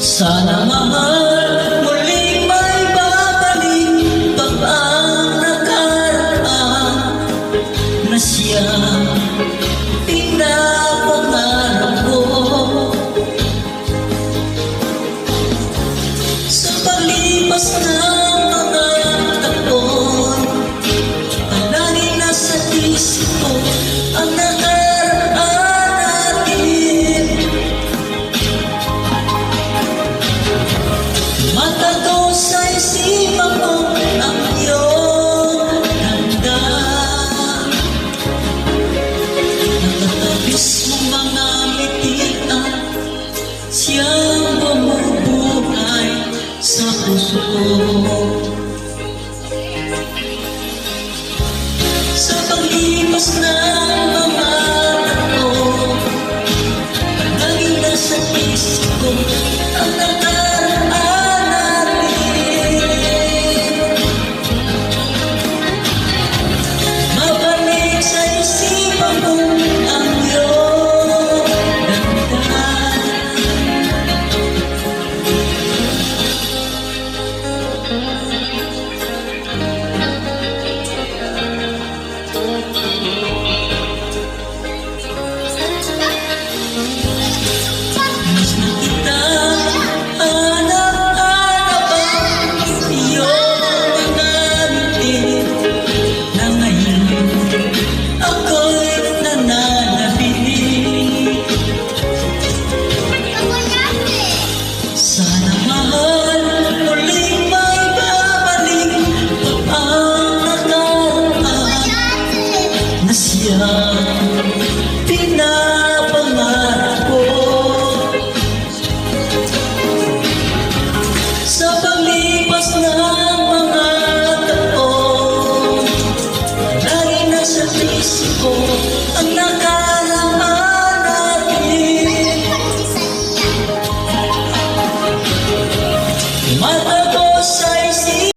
Sana mahal muling may babalik pag ang nakaraan na siyang pinapangarap ko. Sa paglipas ng mga taon, palaging nasa isip ko ang nakaraan natin. Matago sa isipan ko ang iyong handa. Natatabis mong mga ngitian, siyang bumubuhay sa puso ko. Sa paglipas ng mga taon, palaging nasa isip ko ang nakaraan natin. Mabalik sa isipan ko ang iyong ganda. Mas na kita hanap-hanap ang iyong mga ngiti na ngayon ako'y nananabik. Sana mahal muling may babalik pag ang nakaraan na siyang pinapangarap ko. Sa paglipas ng mga taon, lagi nasa isip ko